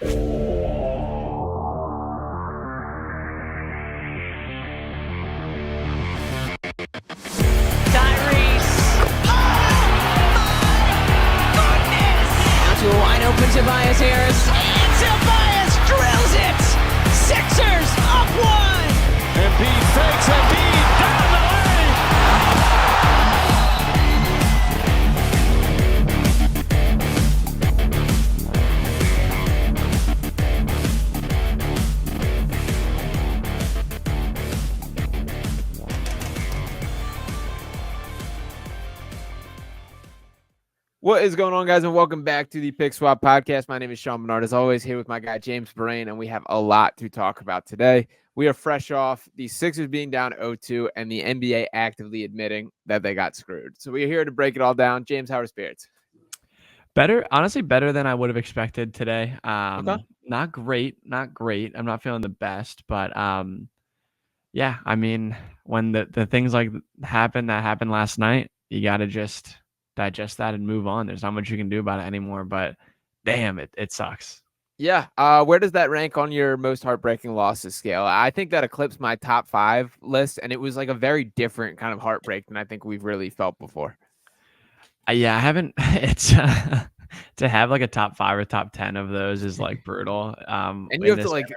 Open Tobias Harris, and Tobias drills it! Sixers up one! Embiid fakes, Embiid down the lane! What is going on, guys, and welcome back to the Pick Swap Podcast. My name is Sean Barnard, as always, here with my guy James Birrane, and we have a lot to talk about today. We are fresh off the Sixers being down 0-2 and the NBA actively admitting that they got screwed. So we are here to break it all down. James, how are spirits? Better, honestly, better than I would have expected today. Okay. Not great. I'm not feeling the best, but yeah, I mean, when the things like that happened last night, you got to just digest that and move on. There's not much you can do about it anymore, but damn, it sucks. Yeah. Where does that rank on your most heartbreaking losses scale? I think that eclipsed my top 5 list, and it was like a very different kind of heartbreak than I think we've really felt before. Yeah, I haven't. It's to have like a top 5 or top 10 of those is like brutal. And you have to like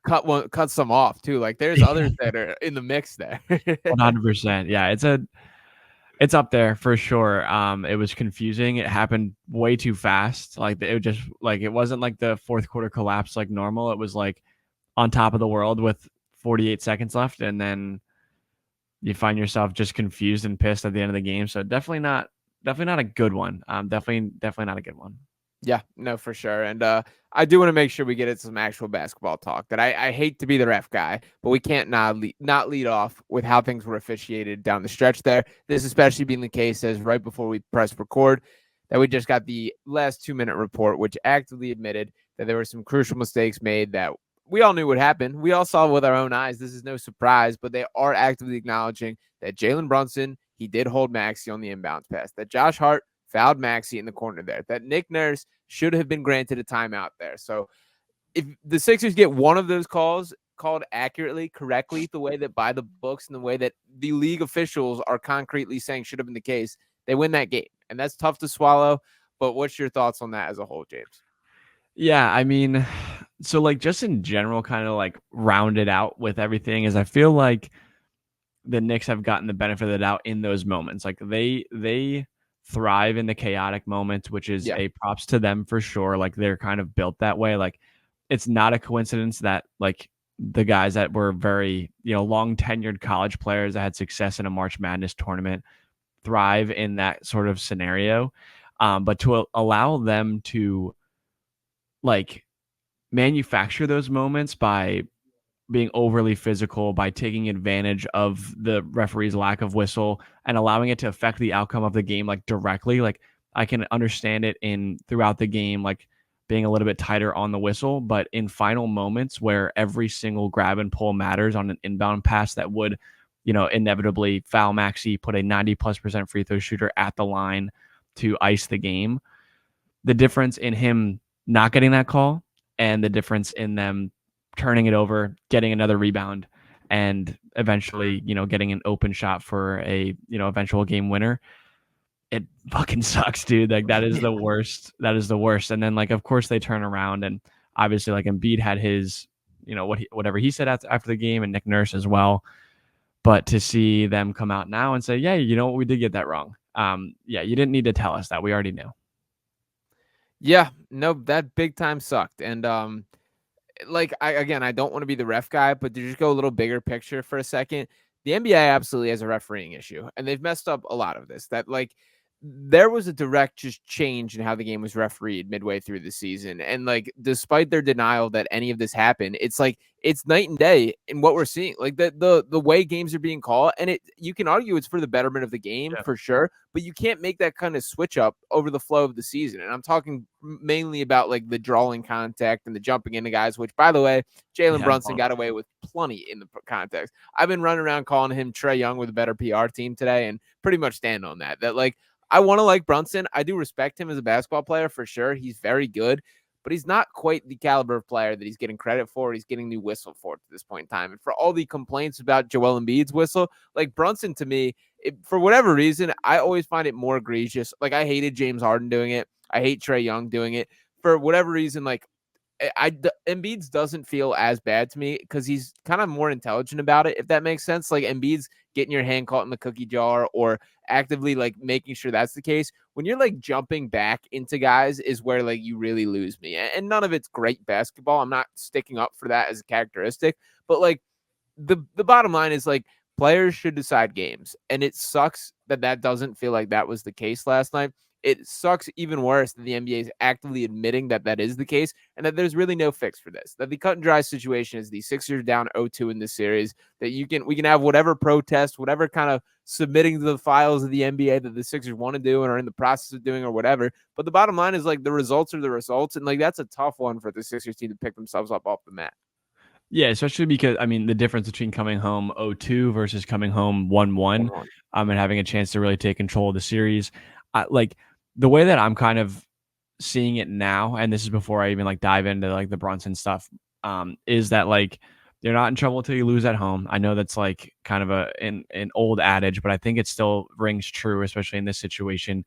cut some off too. Like there's others that are in the mix there. 100%. Yeah, it's up there for sure. It was confusing. It happened way too fast. Like it wasn't like the fourth quarter collapse like normal. It was like on top of the world with 48 seconds left, and then you find yourself just confused and pissed at the end of the game. So definitely not a good one. Definitely not a good one. Yeah, no, for sure. And I do want to make sure we get into some actual basketball talk. That I hate to be the ref guy, but we can't not lead off with how things were officiated down the stretch there. This especially being the case as right before we press record that we just got the last 2-minute report, which actively admitted that there were some crucial mistakes made that we all knew would happen. We all saw with our own eyes. This is no surprise, but they are actively acknowledging that Jalen Brunson, he did hold Maxey on the inbounds pass, that Josh Hart fouled Maxey in the corner there, that Nick Nurse should have been granted a timeout there. So if the Sixers get one of those calls called accurately, correctly, the way that by the books and the way that the league officials are concretely saying should have been the case, they win that game. And that's tough to swallow. But what's your thoughts on that as a whole, James? Yeah, I mean, so like just in general, kind of like rounded out with everything is I feel like the Knicks have gotten the benefit of the doubt in those moments. Like they thrive in the chaotic moments, which is a props to them for sure. Like they're kind of built that way. Like it's not a coincidence that like the guys that were very, long tenured college players that had success in a March Madness tournament thrive in that sort of scenario. But to allow them to like manufacture those moments by being overly physical, by taking advantage of the referee's lack of whistle and allowing it to affect the outcome of the game, like directly. Like I can understand it throughout the game, like being a little bit tighter on the whistle, but in final moments where every single grab and pull matters on an inbound pass that would, inevitably foul Maxey, put a 90+% free throw shooter at the line to ice the game. The difference in him not getting that call and the difference in them turning it over, getting another rebound, and eventually, getting an open shot for a, eventual game winner. It fucking sucks, dude. Like that is the worst. That is the worst. And then like, of course they turn around and obviously like Embiid had his, whatever he said after the game, and Nick Nurse as well. But to see them come out now and say, yeah, we did get that wrong. Yeah, you didn't need to tell us that. We already knew. Yeah, no, that big time sucked. And I don't want to be the ref guy, but to just go a little bigger picture for a second, the NBA absolutely has a refereeing issue, and they've messed up a lot of this. That like there was a direct just change in how the game was refereed midway through the season, and like despite their denial that any of this happened, it's like it's night and day in what we're seeing. Like the way games are being called, and you can argue it's for the betterment of the game for sure, but you can't make that kind of switch up over the flow of the season. And I'm talking mainly about like the drawing contact and the jumping into guys, which by the way, Jalen Brunson got away with plenty in the context. I've been running around calling him Trae Young with a better PR team today, and pretty much stand on that. That like I want to like Brunson. I do respect him as a basketball player for sure. He's very good. but he's not quite the caliber of player that he's getting credit for. He's getting the whistle for at this point in time. And for all the complaints about Joel Embiid's whistle, like Brunson, to me, for whatever reason, I always find it more egregious. Like, I hated James Harden doing it. I hate Trae Young doing it. For whatever reason, like, Embiid's doesn't feel as bad to me because he's kind of more intelligent about it, if that makes sense. Like, Embiid's getting your hand caught in the cookie jar or actively like making sure that's the case. When you're like jumping back into guys is where like you really lose me. And none of it's great basketball. I'm not sticking up for that as a characteristic, but like the bottom line is like players should decide games, and it sucks that doesn't feel like that was the case last night. It sucks even worse that the NBA is actively admitting that is the case and that there's really no fix for this. That the cut and dry situation is the Sixers down 0-2 in this series. That we can have whatever protest, whatever kind of submitting to the files of the NBA that the Sixers want to do and are in the process of doing or whatever. But the bottom line is like the results are the results, and like that's a tough one for the Sixers team to pick themselves up off the mat. Yeah, especially because, I mean, the difference between coming home 0-2 versus coming home 1-1, and having a chance to really take control of the series. Like, the way that I'm kind of seeing it now, and this is before I even like dive into like the Brunson stuff, is that like you're not in trouble until you lose at home. I know that's like kind of an old adage, but I think it still rings true, especially in this situation.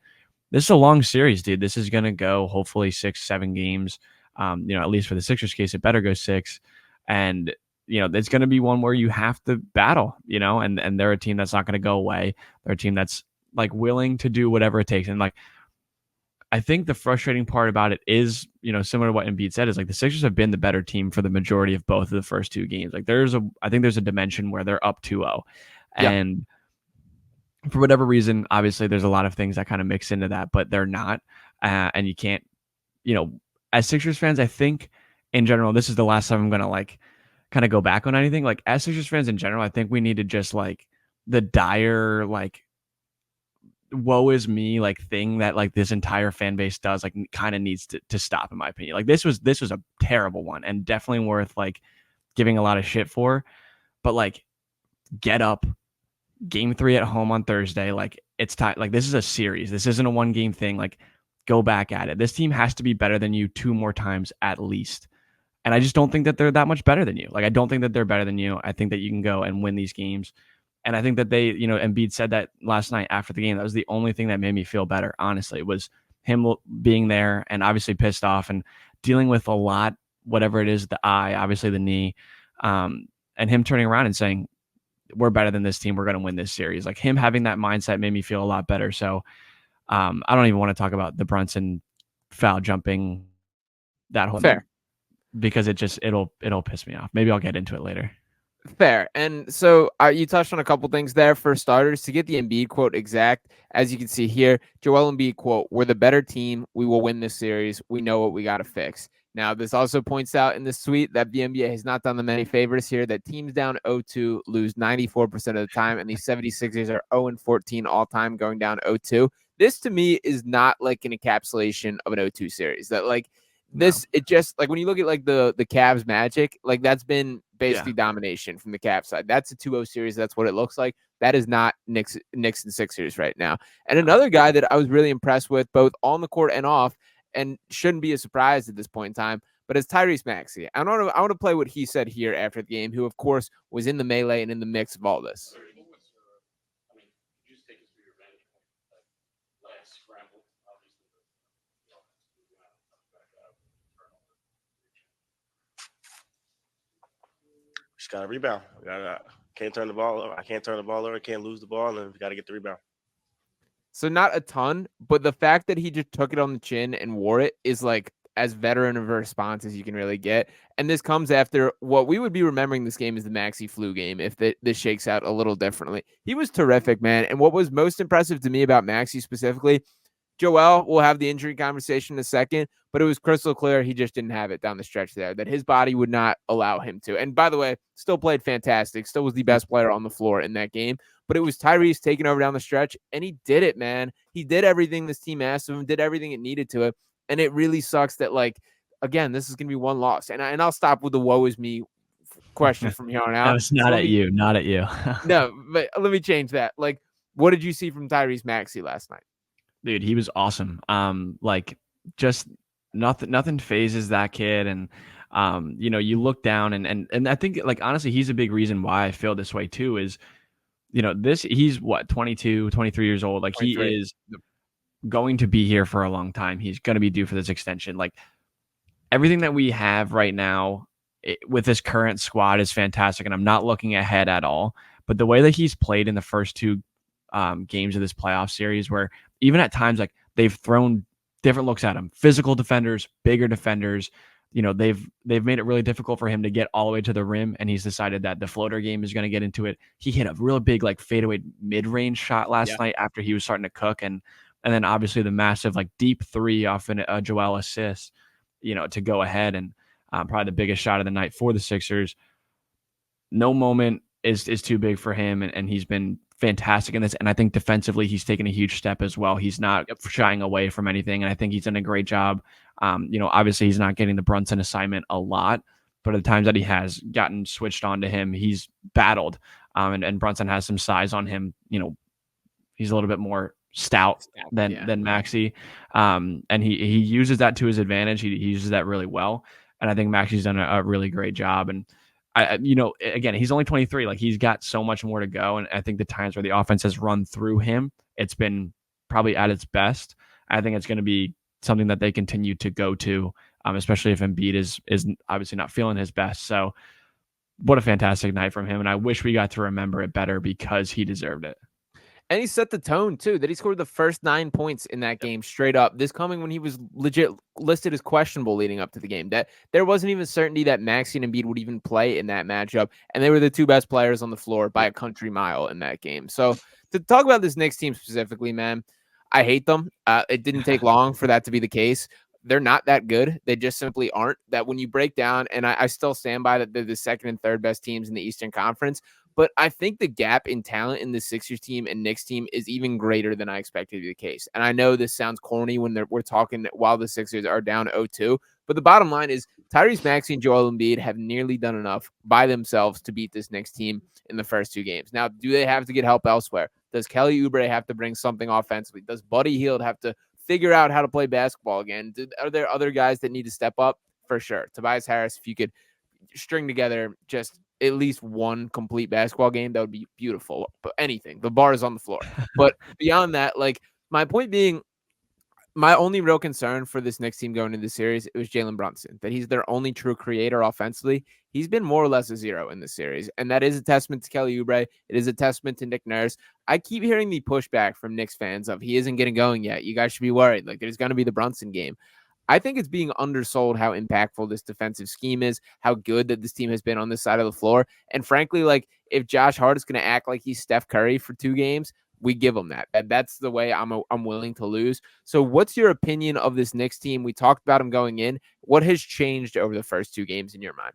This is a long series, dude. This is going to go hopefully 6-7 games. At least for the Sixers case, it better go 6. And, it's going to be one where you have to battle, and they're a team that's not going to go away. They're a team that's like willing to do whatever it takes. And like, I think the frustrating part about it is, similar to what Embiid said, is like the Sixers have been the better team for the majority of both of the first 2 games. Like I think there's a dimension where they're up 2-0. And for whatever reason, obviously there's a lot of things that kind of mix into that, but they're not. And you can't, as Sixers fans, I think in general, this is the last time I'm going to like kind of go back on anything. Like as Sixers fans in general, I think we need to just like the dire, like, woe is me like thing that like this entire fan base does like kind of needs to stop, in my opinion. Like this was a terrible one and definitely worth like giving a lot of shit for, but like get up, game 3 at home on Thursday. Like it's time. Like this is a series. This isn't a 1-game thing. Like go back at it. This team has to be better than you 2 more times at least. And I just don't think that they're that much better than you. Like I don't think that they're better than you. I think that you can go and win these games. And I think that they, Embiid said that last night after the game. That was the only thing that made me feel better, honestly. It was him being there and obviously pissed off and dealing with a lot, whatever it is, the eye, obviously the knee, and him turning around and saying, we're better than this team. We're going to win this series. Like him having that mindset made me feel a lot better. So I don't even want to talk about the Brunson foul jumping, that whole Fair. Because it'll piss me off. Maybe I'll get into it later. Fair. And so you touched on a couple things there. For starters, to get the Embiid quote exact, as you can see here, Joel Embiid quote, "We're the better team. We will win this series. We know what we got to fix." Now, this also points out in this tweet that the NBA has not done them any favors here, that teams down 0-2 lose 94% of the time, and the 76ers are 0-14 all time going down 0-2. This, to me, is not like an encapsulation of an 0-2 series. That like this, it just like when you look at like the Cavs Magic, like that's been basically domination from the Cavs side. That's a 2-0 series. That's what it looks like. That is not Knicks and Sixers right now. And another guy that I was really impressed with, both on the court and off, and shouldn't be a surprise at this point in time, but it's Tyrese Maxey. I want to play what he said here after the game, who of course was in the melee and in the mix of all this. Just got to rebound. Can't turn the ball over. I can't turn the ball over. Can't lose the ball, and we got to get the rebound. So not a ton, but the fact that he just took it on the chin and wore it is like as veteran of a response as you can really get. And this comes after what we would be remembering this game as the Maxey flu game if this shakes out a little differently. He was terrific, man. And what was most impressive to me about Maxey specifically, Joel will have the injury conversation in a second, but it was crystal clear he just didn't have it down the stretch there, that his body would not allow him to. And by the way, still played fantastic, still was the best player on the floor in that game. But it was Tyrese taking over down the stretch, and he did it, man. He did everything this team asked of him, did everything it needed to it. And it really sucks that, like, again, this is going to be one loss. And I'll stop with the woe is me question from here on out. No, it's not at you. Not at you. No, but let me change that. Like, what did you see from Tyrese Maxey last night? Dude, he was awesome. Like, just nothing phases that kid. And you look down and I think, like, honestly, he's a big reason why I feel this way too. Is he's what, 22, 23 years old. Like, he 23. is going to be here for a long time. He's going to be due for this extension. Like, everything that we have right now with this current squad is fantastic, and I'm not looking ahead at all. But the way that he's played in the first two games of this playoff series, where even at times, like, they've thrown different looks at him, physical defenders, bigger defenders. They've made it really difficult for him to get all the way to the rim, and he's decided that the floater game is going to get into it. He hit a real big, like, fadeaway mid-range shot last night after he was starting to cook, and then obviously the massive, like, deep three off a Joel assist, to go ahead, and probably the biggest shot of the night for the Sixers. No moment is too big for him, and he's been fantastic in this. And I think defensively, he's taken a huge step as well. He's not shying away from anything, and I think he's done a great job. Obviously, he's not getting the Brunson assignment a lot, but at the times that he has gotten switched on to him, he's battled. And Brunson has some size on him. He's a little bit more stout than Maxey. And he uses that to his advantage. He uses that really well. And I think Maxey's done a really great job. And again, he's only 23. Like, he's got so much more to go. And I think the times where the offense has run through him, it's been probably at its best. I think it's going to be something that they continue to go to, especially if Embiid is obviously not feeling his best. So what a fantastic night from him. And I wish we got to remember it better, because he deserved it. And he set the tone, too, that he scored the first 9 points in that game straight up. This coming when he was legit listed as questionable leading up to the game. That there wasn't even certainty that Maxey and Embiid would even play in that matchup. And they were the two best players on the floor by a country mile in that game. So to talk about this Knicks team specifically, man, I hate them. It didn't take long for that to be the case. They're not that good. They just simply aren't. That when you break down, and I still stand by that they're the second and third best teams in the Eastern Conference, but I think the gap in talent in the Sixers team and Knicks team is even greater than I expected to be the case. And I know this sounds corny when we're talking while the Sixers are down 0-2, but the bottom line is Tyrese Maxey and Joel Embiid have nearly done enough by themselves to beat this Knicks team in the first two games. Now, do they have to get help elsewhere? Does Kelly Oubre have to bring something offensively? Does Buddy Hield have to figure out how to play basketball again? Are there other guys that need to step up? For sure. Tobias Harris, if you could string together just at least one complete basketball game, that would be beautiful. But anything, the bar is on the floor. But beyond that, like, my point being, my only real concern for this Knicks team going into the series, it was Jalen Brunson, that he's their only true creator offensively. He's been more or less a zero in this series, and that is a testament to Kelly Oubre. It is a testament to Nick Nurse. I keep hearing the pushback from Knicks fans of he isn't getting going yet. You guys should be worried. Like, there's going to be the Brunson game. I think it's being undersold how impactful this defensive scheme is, how good that this team has been on this side of the floor. And frankly, like, if Josh Hart is going to act like he's Steph Curry for 2 games, we give him that. And that's the way I'm willing to lose. So what's your opinion of this Knicks team? We talked about them going in. What has changed over the first 2 games in your mind?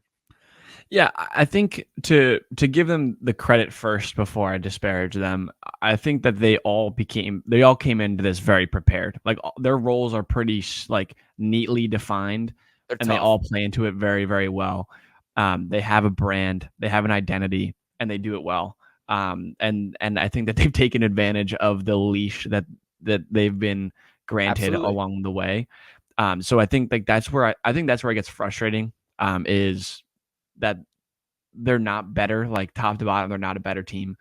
Yeah, I think to give them the credit first before I disparage them, I think that they all came into this very prepared. Like, their roles are pretty like neatly defined, and they all play into it very, very well. They have a brand, they have an identity, and they do it well. And I think that they've taken advantage of the leash that they've been granted along the way. So I think, like, that's where I think that's where it gets frustrating. Is that they're not better, like, top to bottom, they're not a better team.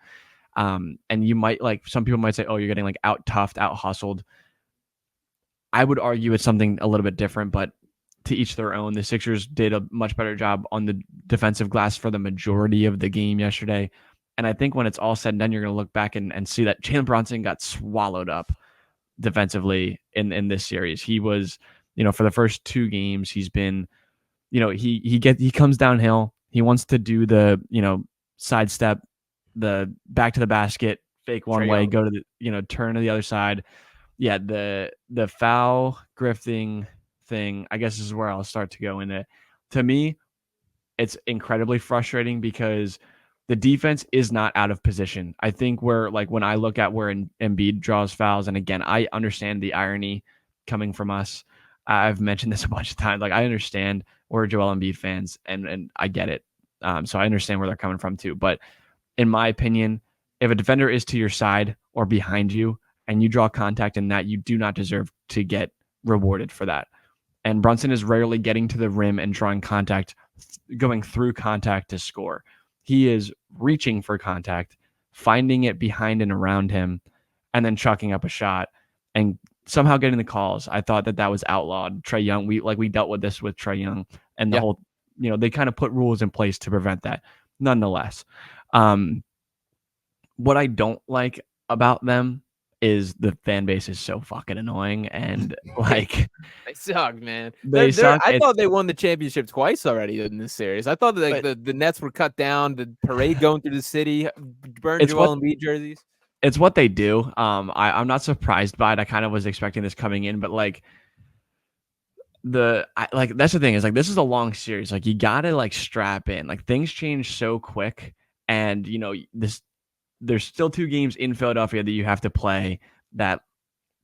And you might, like, some people might say, oh, you're getting, like, out toughed, out hustled. I would argue it's something a little bit different, but to each their own. The Sixers did a much better job on the defensive glass for the majority of the game yesterday. And I think when it's all said and done, you're going to look back and see that Jalen Brunson got swallowed up defensively in this series. He was, for the first 2 games, he's been, he comes downhill. He wants to do the, sidestep, the back to the basket, fake one way, go to the, turn to the other side. Yeah, the foul grifting thing, I guess, is where I'll start to go in it. To me, it's incredibly frustrating because the defense is not out of position. I think when I look at where Embiid draws fouls, and again, I understand the irony coming from us. I've mentioned this a bunch of times. Like, I understand we're Joel Embiid fans, and I get it. So I understand where they're coming from too. But in my opinion, if a defender is to your side or behind you and you draw contact in that, you do not deserve to get rewarded for that. and Brunson is rarely getting to the rim and drawing contact, going through contact to score. He is reaching for contact, finding it behind and around him, and then chucking up a shot and somehow getting the calls. I thought that was outlawed. Trae Young, we dealt with this with Trae Young, and the whole, they kind of put rules in place to prevent that. Nonetheless, what I don't like about them is the fan base is so fucking annoying, and like they suck, man. They suck. I thought they won the championship twice already in this series. I thought that the Nets were cut down, the parade going through the city, burned Joel Embiid jerseys. It's what they do. I'm not surprised by it. I kind of was expecting this coming in, but like that's the thing is like this is a long series. Like you gotta like strap in. Like things change so quick, and there's still 2 games in Philadelphia that you have to play that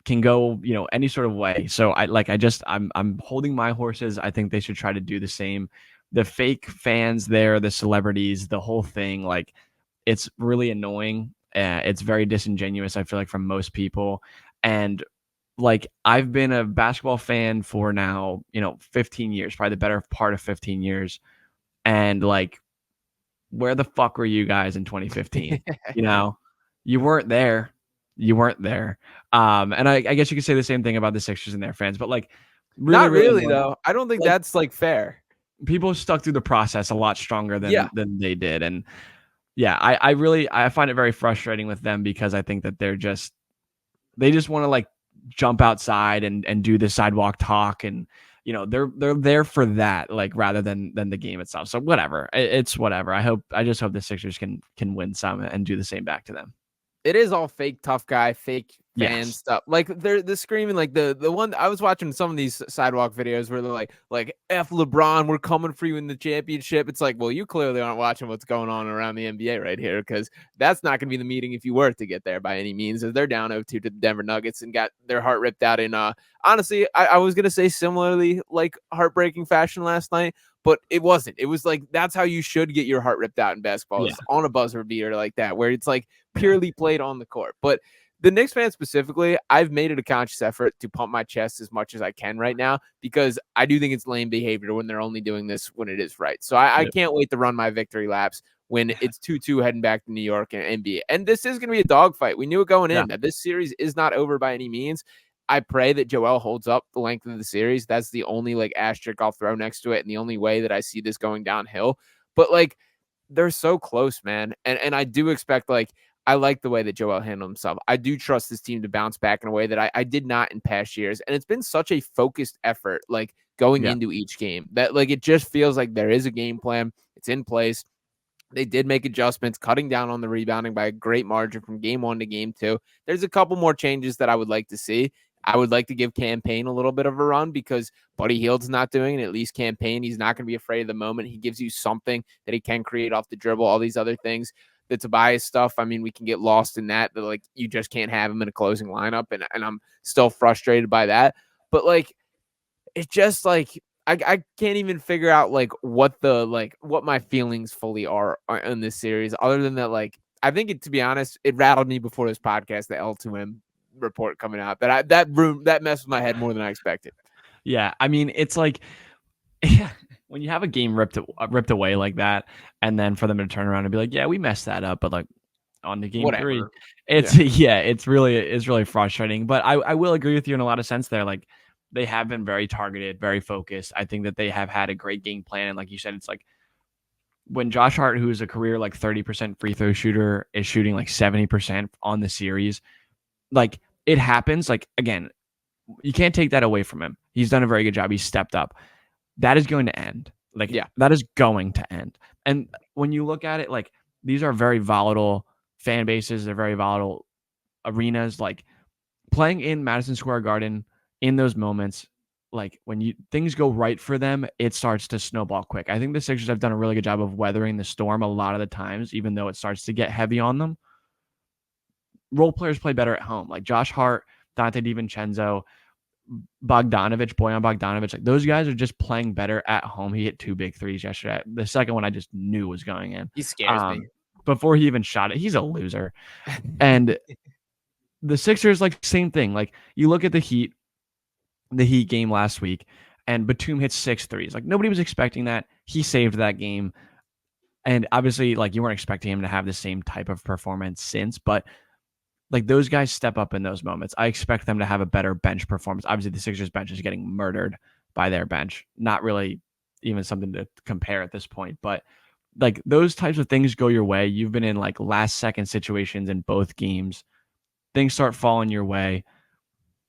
can go any sort of way. So I'm holding my horses. I think they should try to do the same. The fake fans there, the celebrities, the whole thing, like it's really annoying. It's very disingenuous, I feel like, from most people. And like I've been a basketball fan for now 15 years, probably the better part of 15 years, and like where the fuck were you guys in 2015? You weren't there. And I guess you could say the same thing about the Sixers and their fans, but like not really though. I don't think that's like fair. People stuck through the process a lot stronger than they did. And yeah, I find it very frustrating with them because I think that they just want to like jump outside and do the sidewalk talk, and they're there for that, like rather than the game itself. So whatever, it's whatever. I just hope the Sixers can win some and do the same back to them. It is all fake tough guy, fake fan stuff. Like they're screaming like the one I was watching some of these sidewalk videos where they're like F LeBron, we're coming for you in the championship. It's like, well, you clearly aren't watching what's going on around the NBA right here, because that's not going to be the meeting if you were to get there by any means. As they're down 0-2 to the Denver Nuggets and got their heart ripped out in honestly, I was gonna say similarly like heartbreaking fashion last night. But it wasn't. It was like that's how you should get your heart ripped out in basketball, is on a buzzer beater like that, where it's like purely played on the court. But the Knicks fans specifically, I've made it a conscious effort to pump my chest as much as I can right now, because I do think it's lame behavior when they're only doing this when it is right. So I can't wait to run my victory laps when it's 2-2 heading back to New York and NBA. And this is going to be a dogfight. We knew it going in that this series is not over by any means. I pray that Joel holds up the length of the series. That's the only like asterisk I'll throw next to it, and the only way that I see this going downhill. But like they're so close, man. And I do expect, like, I like the way that Joel handled himself. I do trust this team to bounce back in a way that I did not in past years. And it's been such a focused effort, like going into each game, that like it just feels like there is a game plan. It's in place. They did make adjustments, cutting down on the rebounding by a great margin from game 1 to game 2. There's a couple more changes that I would like to see. I would like to give Cam Payne a little bit of a run, because Buddy Hield's not doing it. At least Cam Payne, he's not going to be afraid of the moment. He gives you something that he can create off the dribble, all these other things. The Tobias stuff, I mean, we can get lost in that like you just can't have him in a closing lineup, and I'm still frustrated by that. But like, it's just like I can't even figure out like what my feelings fully are in this series, other than that, like, I think to be honest, it rattled me before this podcast, the L2M report coming out, that messed with my head more than I expected. Yeah, I mean, it's like when you have a game ripped away like that, and then for them to turn around and be like, yeah, we messed that up, but like on the game Whatever. 3, it's really frustrating. But I will agree with you in a lot of sense there. Like, they have been very targeted, very focused. I think that they have had a great game plan, and like you said, it's like when Josh Hart, who is a career like 30% free throw shooter, is shooting like 70% on the series. Like, it happens. Like, again, you can't take that away from him. He's done a very good job. He's stepped up. That is going to end. Like, that is going to end. And when you look at it, like, these are very volatile fan bases. They're very volatile arenas. Like, playing in Madison Square Garden in those moments, like when things go right for them, it starts to snowball quick. I think the Sixers have done a really good job of weathering the storm a lot of the times, even though it starts to get heavy on them. Role players play better at home, like Josh Hart, Dante DiVincenzo, Bojan Bogdanovic. Like, those guys are just playing better at home. He hit 2 big threes yesterday. The second one I just knew was going in. He scares me. Before he even shot it, he's a loser. And the Sixers, like, same thing. Like, you look at the Heat game last week, and Batum hits 6 threes. Like nobody was expecting that. He saved that game. And obviously, like you weren't expecting him to have the same type of performance since, but like those guys step up in those moments. I expect them to have a better bench performance. Obviously, the Sixers bench is getting murdered by their bench. Not really even something to compare at this point, but like those types of things go your way. You've been in like last second situations in both games. Things start falling your way.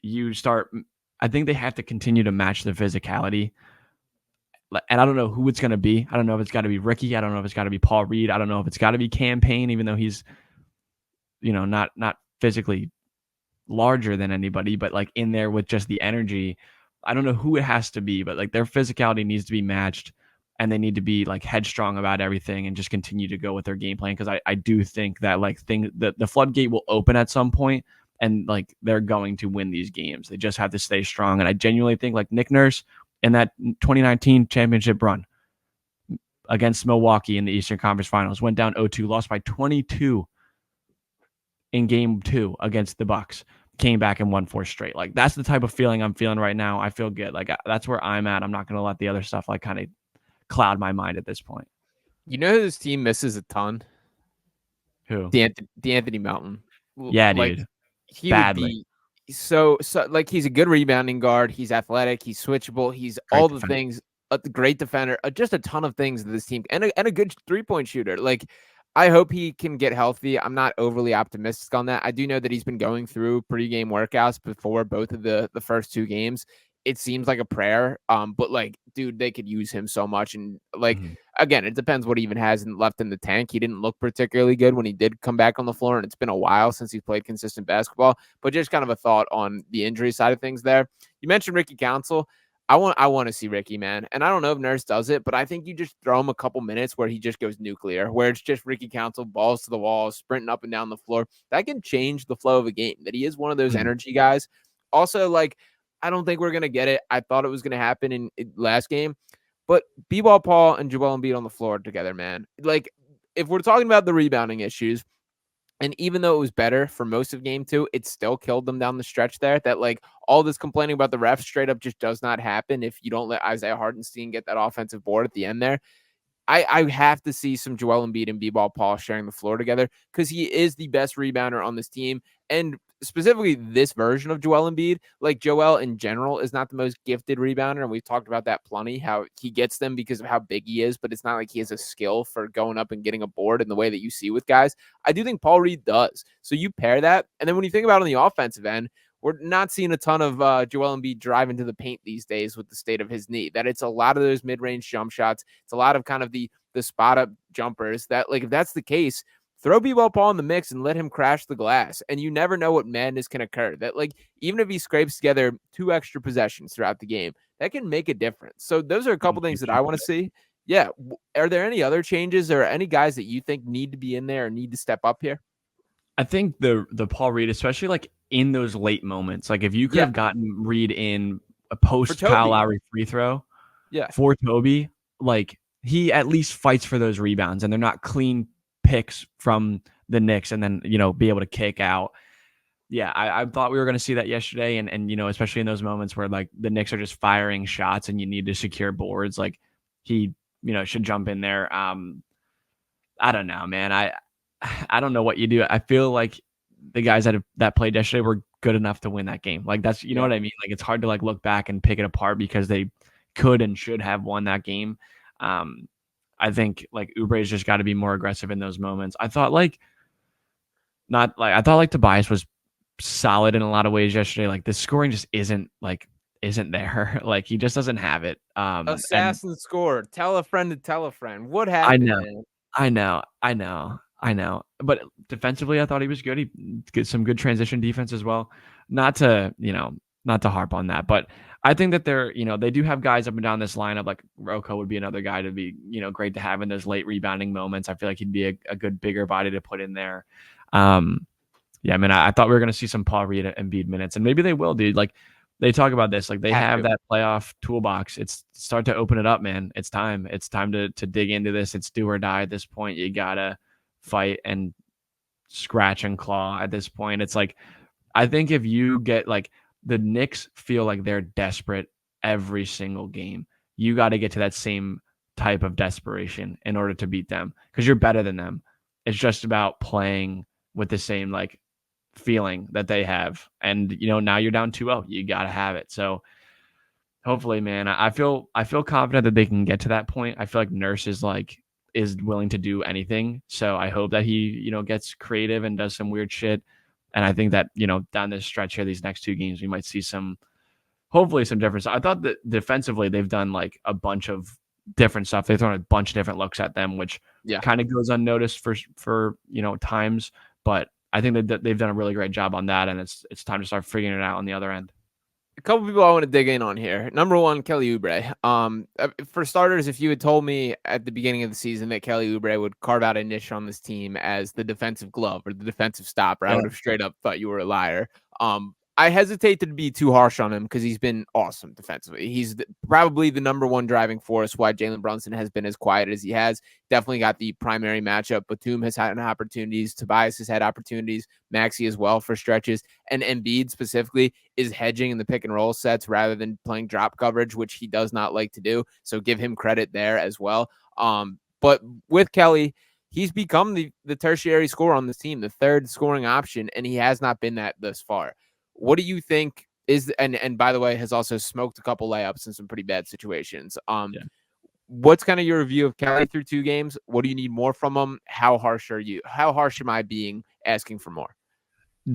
I think they have to continue to match the physicality. And I don't know who it's going to be. I don't know if it's got to be Ricky. I don't know if it's got to be Paul Reed. I don't know if it's got to be Campaign, even though he's, not physically larger than anybody, but like in there with just the energy. I don't know who it has to be, but like their physicality needs to be matched, and they need to be like headstrong about everything and just continue to go with their game plan. Because I do think that like the floodgate will open at some point, and like they're going to win these games. They just have to stay strong. And I genuinely think like Nick Nurse in that 2019 championship run against Milwaukee in the Eastern Conference Finals went down 0-2, lost by 22 in game 2 against the Bucks, came back and won 4 straight. Like that's the type of feeling I'm feeling right now. I feel good. Like that's where I'm at. I'm not going to let the other stuff like kind of cloud my mind at this point. You know who this team misses a ton? Who? DeAnthony Melton. Yeah, like, dude. He Badly. would be so like he's a good rebounding guard. He's athletic. He's switchable. He's Great all defender. the things. A great defender. Just a ton of things that this team and a good 3-point shooter. Like I hope he can get healthy. I'm not overly optimistic on that. I do know that he's been going through pregame workouts before both of the first 2 games. It seems like a prayer. But like, dude, they could use him so much. And like, again, it depends what he even has left in the tank. He didn't look particularly good when he did come back on the floor, and it's been a while since he's played consistent basketball. But just kind of a thought on the injury side of things there. You mentioned Ricky Council. I want to see Ricky, man. And I don't know if Nurse does it, but I think you just throw him a couple minutes where he just goes nuclear, where it's just Ricky Council, balls to the wall, sprinting up and down the floor. That can change the flow of a game, that he is one of those energy guys. Also, like, I don't think we're going to get it. I thought it was going to happen in last game, but B-Ball Paul and Joel Embiid on the floor together, man. Like, if we're talking about the rebounding issues, and even though it was better for most of game 2, it still killed them down the stretch there. That like all this complaining about the refs straight up just does not happen if you don't let Isaiah Hartenstein get that offensive board at the end there. I have to see some Joel Embiid and B-Ball Paul sharing the floor together because he is the best rebounder on this team. And specifically this version of Joel Embiid, like Joel in general is not the most gifted rebounder. And we've talked about that plenty, how he gets them because of how big he is, but it's not like he has a skill for going up and getting a board in the way that you see with guys. I do think Paul Reed does. So you pair that. And then when you think about it on the offensive end, we're not seeing a ton of Joel Embiid drive into the paint these days with the state of his knee. That it's a lot of those mid-range jump shots. It's a lot of kind of the spot-up jumpers that, like, if that's the case, throw B-Ball Paul in the mix and let him crash the glass. And you never know what madness can occur. That, like, even if he scrapes together 2 extra possessions throughout the game, that can make a difference. So those are a couple things that I want to see. Yeah. Are there any other changes or any guys that you think need to be in there or need to step up here? I think the Paul Reed, especially like in those late moments, like if you could have gotten Reed in a post Kyle Lowry free throw for Toby, like he at least fights for those rebounds and they're not clean picks from the Knicks and then, be able to kick out. Yeah, I thought we were going to see that yesterday. And, especially in those moments where like the Knicks are just firing shots and you need to secure boards, like he, should jump in there. I don't know, man. I don't know what you do. I feel like the guys that played yesterday were good enough to win that game. Like that's, you know what I mean? Like it's hard to like look back and pick it apart because they could and should have won that game. I think like Oubre's just got to be more aggressive in those moments. I thought Tobias was solid in a lot of ways yesterday. Like the scoring just isn't there. Like he just doesn't have it. Assassin scored. Tell a friend to tell a friend. What happened? I know. But defensively, I thought he was good. He did some good transition defense as well. Not to harp on that, but I think that they do have guys up and down this lineup. Like Rocco would be another guy to be, great to have in those late rebounding moments. I feel like he'd be a good bigger body to put in there. Yeah, I mean, I thought we were going to see some Paul Reed and Embiid minutes, and maybe they will, dude. Like they talk about this, like they have that playoff toolbox. It's start to open it up, man. It's time. It's time to dig into this. It's do or die at this point. You gotta fight and scratch and claw at this point. It's like I think if you get like the Knicks feel like they're desperate every single game. You got to get to that same type of desperation in order to beat them because you're better than them. It's just about playing with the same like feeling that they have. And now you're down 2-0. You got to have it. So hopefully, man, I feel confident that they can get to that point. I feel like Nurse is willing to do anything. So I hope that he, gets creative and does some weird shit. And I think that, down this stretch here, these next 2 games, we might see hopefully some difference. I thought that defensively they've done like a bunch of different stuff. They've thrown a bunch of different looks at them, which kind of goes unnoticed for times. But I think that they've done a really great job on that, and it's time to start figuring it out on the other end. A couple people I want to dig in on here. Number one, Kelly Oubre. For starters, if you had told me at the beginning of the season that Kelly Oubre would carve out a niche on this team as the defensive glove or the defensive stopper, I would have straight up thought you were a liar. I hesitate to be too harsh on him because he's been awesome defensively. He's probably the number one driving force why Jalen Brunson has been as quiet as he has. Definitely got the primary matchup. Batum has had opportunities. Tobias has had opportunities. Maxey as well for stretches. And Embiid specifically is hedging in the pick and roll sets rather than playing drop coverage, which he does not like to do. So give him credit there as well. But with Kelly, he's become the tertiary scorer on this team, the third scoring option, and he has not been that thus far. What do you think is, and by the way, has also smoked a couple layups in some pretty bad situations. What's kind of your review of Kelly through 2 games? What do you need more from him? How harsh am I being asking for more?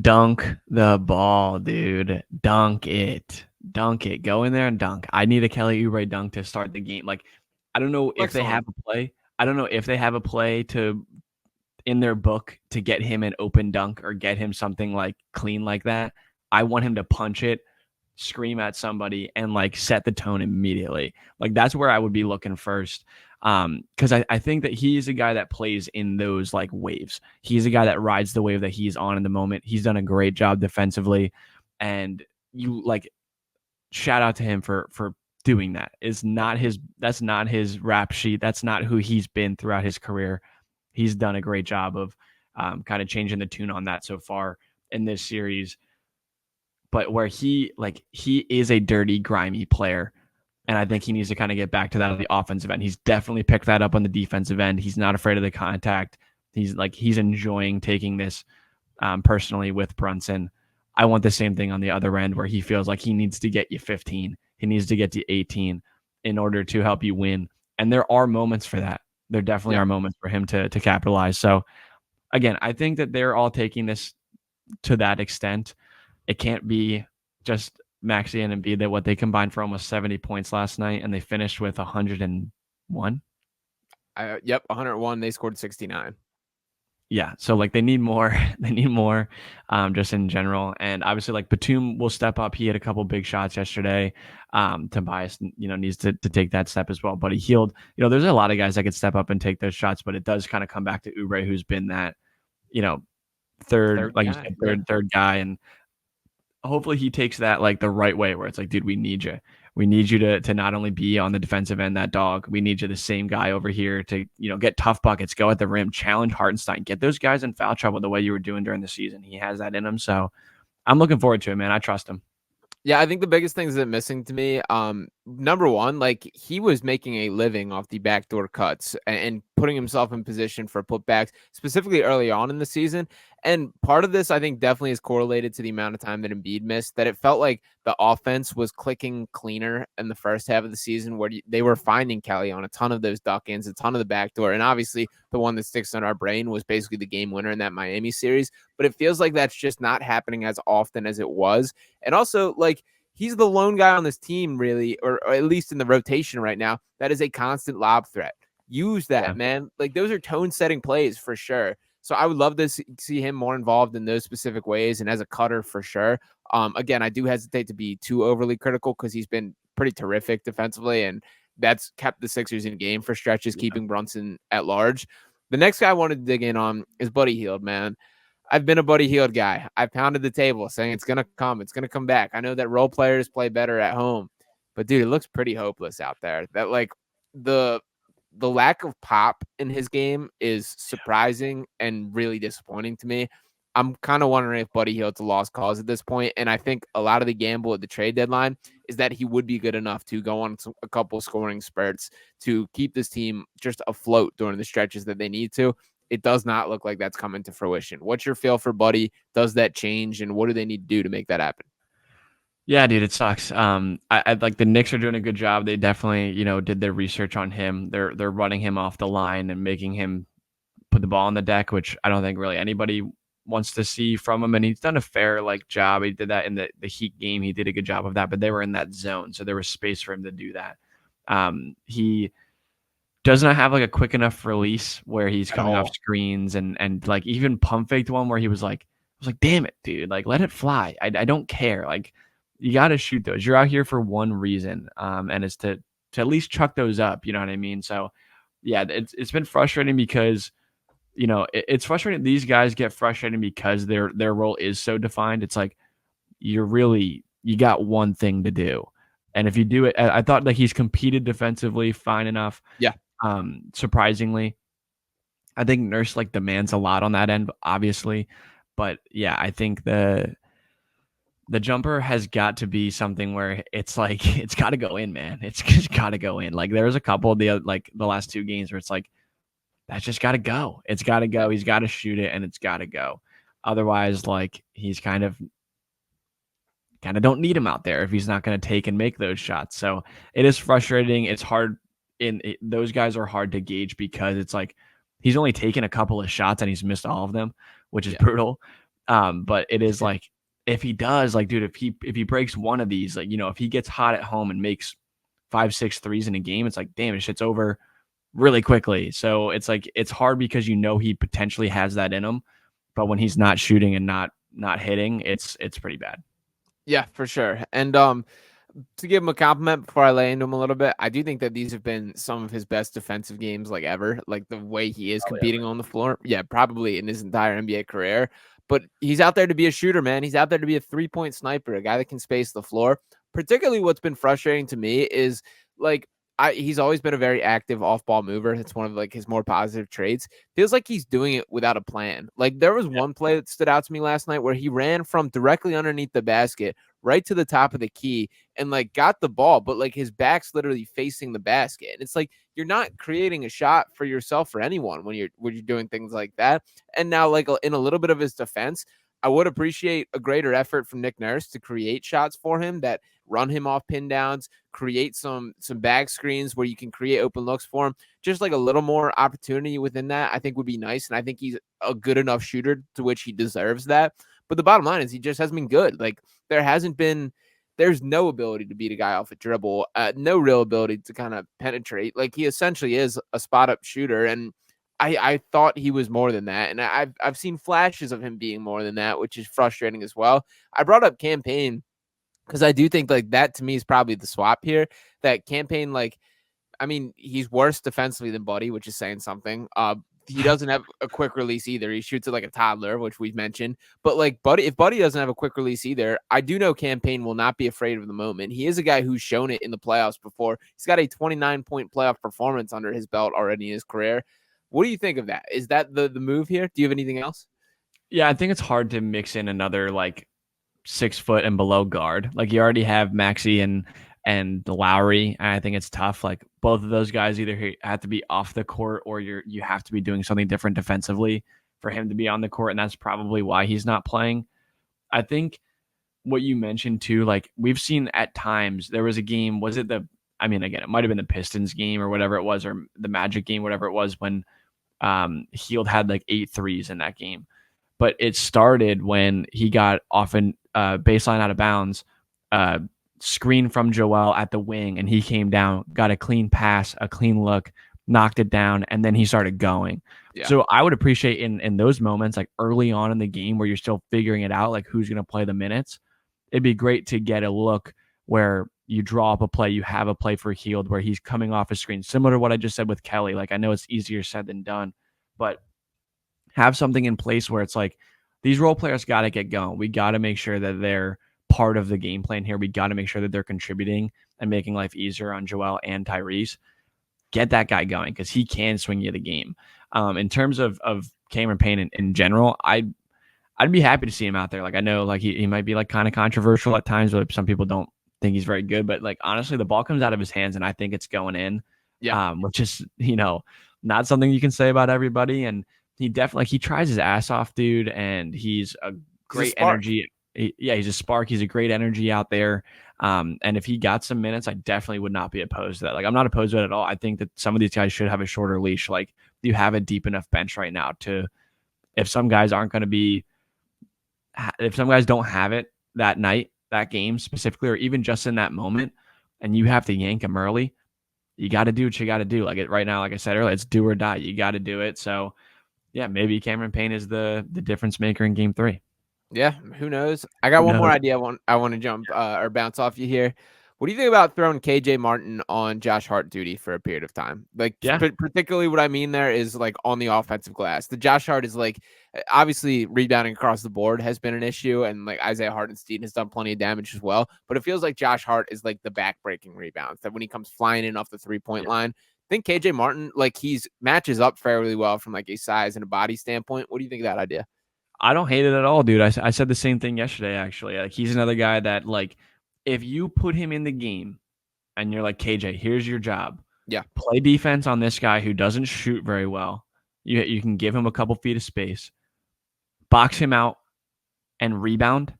Dunk the ball, dude. Dunk it. Go in there and dunk. I need a Kelly Oubre dunk to start the game. Like, I don't know if they have a play. I don't know if they have a play in their book to get him an open dunk or get him something like clean like that. I want him to punch it, scream at somebody, and like set the tone immediately. Like that's where I would be looking first. Because I think that he's a guy that plays in those like waves. He's a guy that rides the wave that he's on in the moment. He's done a great job defensively, and you like shout out to him for doing that. That's not his rap sheet. That's not who he's been throughout his career. He's done a great job of kind of changing the tune on that so far in this series. But where he is a dirty, grimy player. And I think he needs to kind of get back to that on the offensive end. He's definitely picked that up on the defensive end. He's not afraid of the contact. He's enjoying taking this personally with Brunson. I want the same thing on the other end where he feels like he needs to get you 15. He needs to get you 18 in order to help you win. And there are moments for that. There definitely are moments for him to capitalize. So again, I think that they're all taking this to that extent. It can't be just Maxey and Embiid that what they combined for almost 70 points last night, and they finished with 101. 101. They scored 69. Yeah, so like they need more. They need more, just in general. And obviously, like Batum will step up. He had a couple big shots yesterday. Tobias, needs to take that step as well. But he healed. There's a lot of guys that could step up and take those shots, but it does kind of come back to Oubre, who's been that, third guy. You said, third guy, and hopefully he takes that like the right way where it's like, dude, we need you. We need you to not only be on the defensive end, that dog. We need you the same guy over here to, get tough buckets, go at the rim, challenge Hartenstein, get those guys in foul trouble the way you were doing during the season. He has that in him. So I'm looking forward to it, man. I trust him. Yeah, I think the biggest things that are missing to me, number one, like he was making a living off the backdoor cuts and putting himself in position for putbacks, specifically early on in the season. And part of this, I think, definitely is correlated to the amount of time that Embiid missed, that it felt like the offense was clicking cleaner in the first half of the season where they were finding Kelly on a ton of those duck-ins, a ton of the backdoor. And obviously the one that sticks in our brain was basically the game winner in that Miami series. But it feels like that's just not happening as often as it was. And also, like, he's the lone guy on this team, really, or at least in the rotation right now, that is a constant lob threat. Use that, man. Like, those are tone-setting plays for sure. So I would love to see him more involved in those specific ways and as a cutter for sure. Again, I do hesitate to be too overly critical because he's been pretty terrific defensively, and that's kept the Sixers in game for stretches, keeping Brunson at large. The next guy I wanted to dig in on is Buddy Hield, man. I've been a Buddy Hield guy. I pounded the table saying it's going to come. It's going to come back. I know that role players play better at home, but dude, it looks pretty hopeless out there. That like the lack of pop in his game is surprising and really disappointing to me. I'm kind of wondering if Buddy Hield's a lost cause at this point. And I think a lot of the gamble at the trade deadline is that he would be good enough to go on a couple scoring spurts to keep this team just afloat during the stretches that they need to. It does not look like that's coming to fruition. What's your feel for Buddy? Does that change? And what do they need to do to make that happen? Yeah, dude, it sucks. I like the Knicks are doing a good job. They definitely, did their research on him. They're running him off the line and making him put the ball on the deck, which I don't think really anybody wants to see from him. And he's done a fair job. He did that in the Heat game. He did a good job of that, but they were in that zone, so there was space for him to do that. He does not have a quick enough release where he's coming off screens and even pump faked one where he was I was like, damn it, dude, let it fly. I don't care. You got to shoot those. You're out here for one reason, and it's to at least chuck those up. You know what I mean? So, yeah, it's been frustrating because, it's frustrating. These guys get frustrating because their role is so defined. It's you got one thing to do, and if you do it, I thought he's competed defensively fine enough. Yeah. Surprisingly, I think Nurse demands a lot on that end, obviously, but yeah, I think the jumper has got to be something where it's it's got to go in, man. It's just got to go in. There was a couple of the last two games where it's that's just got to go. It's got to go. He's got to shoot it, and it's got to go. Otherwise, he's kind of don't need him out there if he's not going to take and make those shots. So it is frustrating. It's hard. Those guys are hard to gauge because it's he's only taken a couple of shots and he's missed all of them, which is brutal. But it is if he does, dude, if he breaks one of these, if he gets hot at home and makes 5-6 threes in a game, it's damn, it shit's over really quickly. So it's it's hard because he potentially has that in him, but when he's not shooting and not hitting, it's pretty bad. Yeah, for sure. And to give him a compliment before I lay into him a little bit, I do think that these have been some of his best defensive games ever. The way he is competing on the floor. Yeah, probably in his entire NBA career. But he's out there to be a shooter, man. He's out there to be a 3-point sniper, a guy that can space the floor. Particularly what's been frustrating to me is he's always been a very active off-ball mover. It's one of his more positive traits. Feels like he's doing it without a plan. There was one play that stood out to me last night where he ran from directly underneath the basket right to the top of the key and got the ball, but his back's literally facing the basket. And it's you're not creating a shot for yourself or anyone when you're doing things like that. And now in a little bit of his defense, I would appreciate a greater effort from Nick Nurse to create shots for him that run him off pin downs, create some bag screens where you can create open looks for him. Just a little more opportunity within that, I think would be nice. And I think he's a good enough shooter to which he deserves that. But the bottom line is he just hasn't been good. There's no ability to beat a guy off a dribble, no real ability to kind of penetrate. He essentially is a spot up shooter. And I thought he was more than that. And I've seen flashes of him being more than that, which is frustrating as well. I brought up Campaign because I do think that to me is probably the swap here. That Campaign, he's worse defensively than Buddy, which is saying something. He doesn't have a quick release either. He shoots it like a toddler, which we've mentioned. But if Buddy doesn't have a quick release either, I do know Campaign will not be afraid of the moment. He is a guy who's shown it in the playoffs before. He's got a 29-point playoff performance under his belt already in his career. What do you think of that? Is that the move here? Do you have anything else? Yeah, I think it's hard to mix in another 6 foot and below guard. You already have Maxey and Lowry, and I think it's tough. Both of those guys either have to be off the court or you have to be doing something different defensively for him to be on the court, and that's probably why he's not playing. I think what you mentioned too, we've seen at times, there was a game, again, it might have been the Pistons game or whatever it was, or the Magic game, whatever it was, when Hield had 8 threes in that game. But it started when he got often baseline out of bounds, screen from Joel at the wing, and he came down, got a clean pass, a clean look, knocked it down, and then he started going. Yeah. So I would appreciate in those moments, early on in the game where you're still figuring it out, who's going to play the minutes, it'd be great to get a look where you draw up a play, you have a play for Hield where he's coming off a screen, similar to what I just said with Kelly. I know it's easier said than done, but have something in place where it's these role players got to get going. We got to make sure that they're part of the game plan here. We got to make sure that they're contributing and making life easier on Joel and Tyrese. Get that guy going because he can swing you the game. In terms of Cameron Payne in general, I'd be happy to see him out there. Like I know like he might be like kind of controversial at times, but some people don't think he's very good. But like honestly, the ball comes out of his hands and I think it's going in. Yeah. Which is, not something you can say about everybody. And he definitely he tries his ass off, dude, and he's a great energy. He's a spark. He's a great energy out there. And if he got some minutes, I definitely would not be opposed to that. Like I'm not opposed to it at all. I think that some of these guys should have a shorter leash. Like you have a deep enough bench right now to, if some guys aren't going to be, if some guys don't have it that night, that game specifically, or even just in that moment, and you have to yank them early, you got to do what you got to do. Like right now, like I said earlier, it's do or die. You got to do it. So yeah, maybe Cameron Payne is the difference maker in game 3. Yeah, who knows? I got one more idea I want to jump or bounce off you here. What do you think about throwing KJ Martin on Josh Hart duty for a period of time? Like, particularly what I mean there is like on the offensive glass. The Josh Hart is like, obviously rebounding across the board has been an issue, and like Isaiah Hartenstein has done plenty of damage as well. But it feels like Josh Hart is like the back-breaking rebounds that when he comes flying in off the 3-point line. I think KJ Martin, like he's matches up fairly well from like a size and a body standpoint. What do you think of that idea? I don't hate it at all, dude. I said the same thing yesterday, actually. Like he's another guy that like, if you put him in the game and you're like, KJ, here's your job. Yeah. Play defense on this guy who doesn't shoot very well. You can give him a couple feet of space, box him out, and rebound.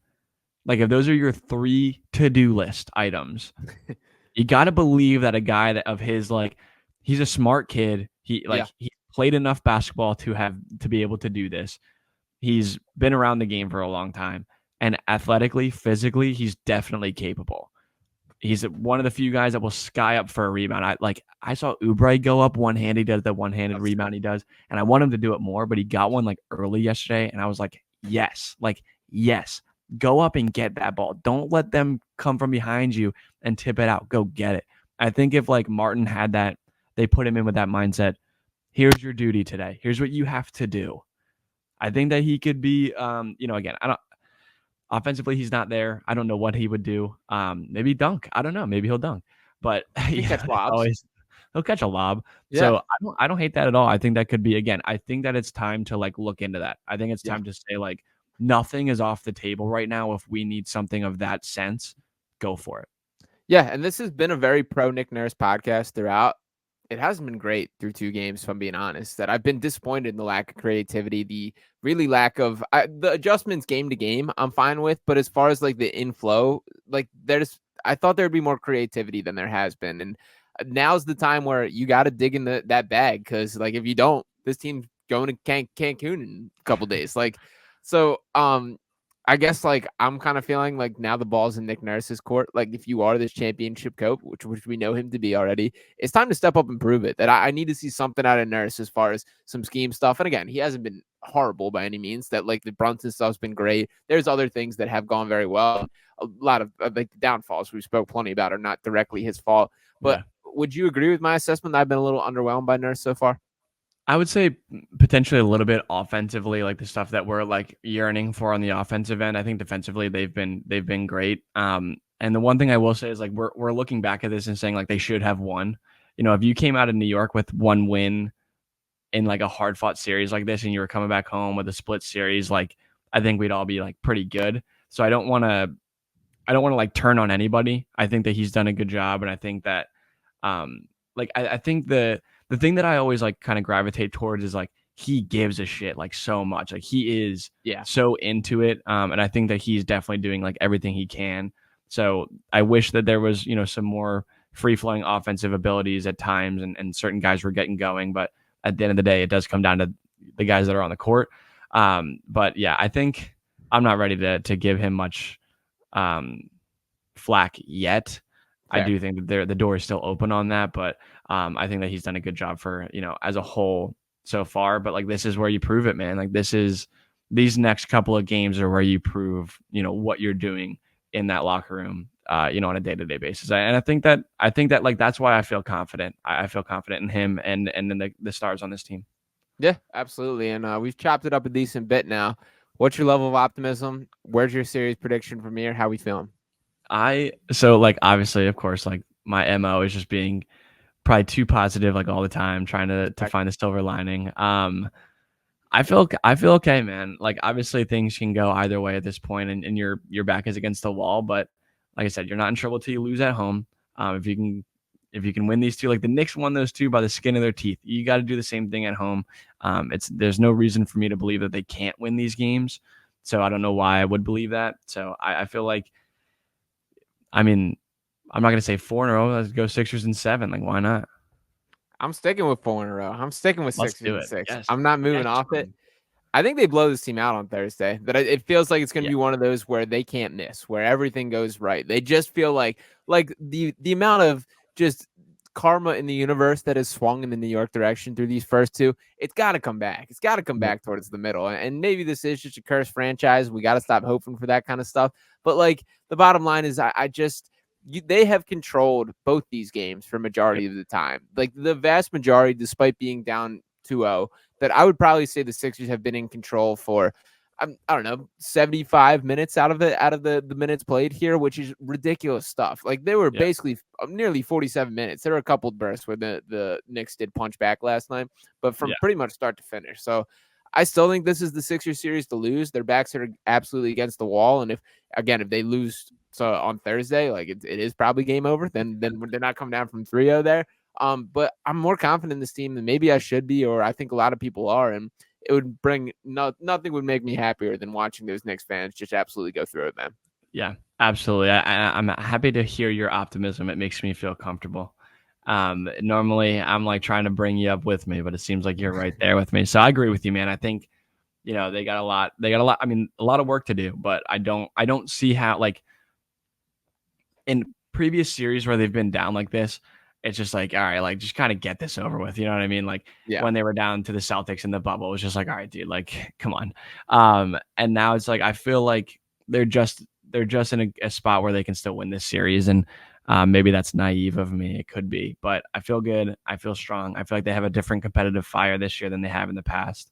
Like if those are your 3 to-do list items, you got to believe that a guy that of his, like, he's a smart kid. He played enough basketball to be able to do this. He's been around the game for a long time. And athletically, physically, he's definitely capable. He's one of the few guys that will sky up for a rebound. I saw Oubre go up one-handed. He does the one-handed rebound he does. And I want him to do it more, but he got one like early yesterday. And I was like, yes. Go up and get that ball. Don't let them come from behind you and tip it out. Go get it. I think if like Martin had that, they put him in with that mindset. Here's your duty today. Here's what you have to do. I think that he could be, again, offensively, he's not there. I don't know what he would do. Maybe dunk. I don't know. Maybe he'll dunk. But He'll catch lobs. He'll catch a lob. Yeah. So I don't hate that at all. I think that could be, again, I think that it's time to like look into that. I think it's time to say like nothing is off the table right now. If we need something of that sense, go for it. Yeah, and this has been a very pro Nick Nurse podcast throughout. It hasn't been great through 2 games, if I'm being honest. That I've been disappointed in the lack of creativity, the really lack of the adjustments game to game. I'm fine with, but as far as like the inflow, like I thought there'd be more creativity than there has been, and now's the time where you got to dig in that bag because like if you don't, this team's going to Cancun in a couple days. Like, so I guess like I'm kind of feeling like now the ball's in Nick Nurse's court. Like if you are this championship coach, which we know him to be already, it's time to step up and prove it. That I need to see something out of Nurse as far as some scheme stuff. And again, he hasn't been horrible by any means. That like the Brunson stuff's been great. There's other things that have gone very well. A lot of like the downfalls we spoke plenty about are not directly his fault. But would you agree with my assessment that I've been a little underwhelmed by Nurse so far? I would say potentially a little bit offensively, like the stuff that we're like yearning for on the offensive end. I think defensively they've been great. And the one thing I will say is like we're looking back at this and saying like they should have won. If you came out of New York with 1 win in like a hard fought series like this and you were coming back home with a split series, like I think we'd all be like pretty good. So I don't want to like turn on anybody. I think that he's done a good job, and I think that I think the thing that I always like kind of gravitate towards is like he gives a shit like so much. Like he is so into it. And I think that he's definitely doing like everything he can. So I wish that there was, some more free flowing offensive abilities at times and certain guys were getting going. But at the end of the day, it does come down to the guys that are on the court. But yeah, I think I'm not ready to give him much flack yet. Fair. I do think that the door is still open on that, but I think that he's done a good job for, as a whole so far. But like, this is where you prove it, man. Like these next couple of games are where you prove, what you're doing in that locker room, on a day-to-day basis. And I think that like, that's why I feel confident. I feel confident in him and then the stars on this team. Yeah, absolutely. And we've chopped it up a decent bit now. What's your level of optimism? Where's your series prediction from here? How we feeling? So like obviously of course like my MO is just being probably too positive like all the time, trying to find the silver lining. I I feel okay, man. Like obviously things can go either way at this point, and your back is against the wall. But like I said, you're not in trouble till you lose at home. If you can win these two, like the Knicks won those two by the skin of their teeth, you got to do the same thing at home. There's no reason for me to believe that they can't win these games. So I don't know why I would believe that. So I feel like, I mean, I'm not gonna say 4 in a row. Let's go Sixers and 7. Like why not? I'm sticking with 4 in a row. I'm sticking with Let's Sixers do and it. 6. Yes. I'm not moving Yes, off it. Sean. I think they blow this team out on Thursday. But it feels like it's going to Yeah. be one of those where they can't miss, where everything goes right. They just feel like the amount of just karma in the universe that has swung in the New York direction through these first two, it's got to come back. It's got to come Yep. back towards the middle. And maybe this is just a cursed franchise. We got to stop hoping for that kind of stuff. But like the bottom line is they have controlled both these games for majority of the time. Like the vast majority, despite being down 2-0, that I would probably say the Sixers have been in control for, I don't know, 75 minutes out of the minutes played here, which is ridiculous stuff. Like they were basically nearly 47 minutes. There were a couple of bursts where the Knicks did punch back last night, but from pretty much start to finish. So I still think this is the Sixers series to lose. Their backs are absolutely against the wall. And if they lose on Thursday, like it is probably game over, then they're not coming down from 3-0 there. But I'm more confident in this team than maybe I should be, or I think a lot of people are. And it would bring nothing would make me happier than watching those Knicks fans just absolutely go through it, man. Yeah, absolutely. I'm happy to hear your optimism. It makes me feel comfortable. Normally I'm like trying to bring you up with me, but it seems like you're right there with me. So I agree with you, man. I think, they got a lot, I mean, a lot of work to do, but I don't see how, like in previous series where they've been down like this, it's just like, all right, like just kind of get this over with. You know what I mean? Like when they were down to the Celtics in the bubble, it was just like, all right, dude, like, come on. And now it's like, I feel like they're just in a spot where they can still win this series. And maybe that's naive of me. It could be, but I feel good. I feel strong. I feel like they have a different competitive fire this year than they have in the past.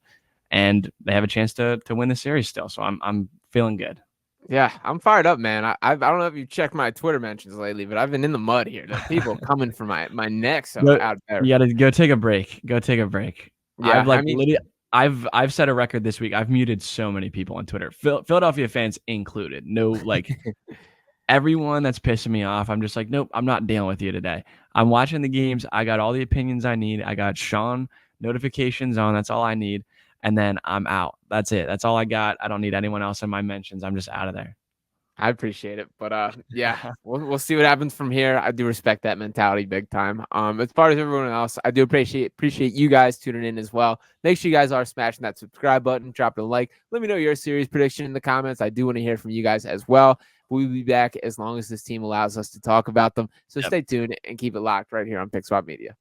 And they have a chance to win the series still. So I'm feeling good. Yeah, I'm fired up, man. I don't know if you checked my Twitter mentions lately, but I've been in the mud here. The people coming for my neck out there. You gotta go take a break. Go take a break. Yeah, Literally, I've set a record this week. I've muted so many people on Twitter, Philadelphia fans included. No, like everyone that's pissing me off. I'm just like, nope, I'm not dealing with you today. I'm watching the games. I got all the opinions I need. I got Sean notifications on. That's all I need. And then I'm out. That's it. That's all I got. I don't need anyone else in my mentions. I'm just out of there. I appreciate it, but yeah, we'll see what happens from here. I do respect that mentality big time. As far as everyone else, I do appreciate you guys tuning in as well. Make sure you guys are smashing that subscribe button, drop a like. Let me know your series prediction in the comments. I do want to hear from you guys as well. We'll be back as long as this team allows us to talk about them. So stay tuned and keep it locked right here on Pick Swap Media.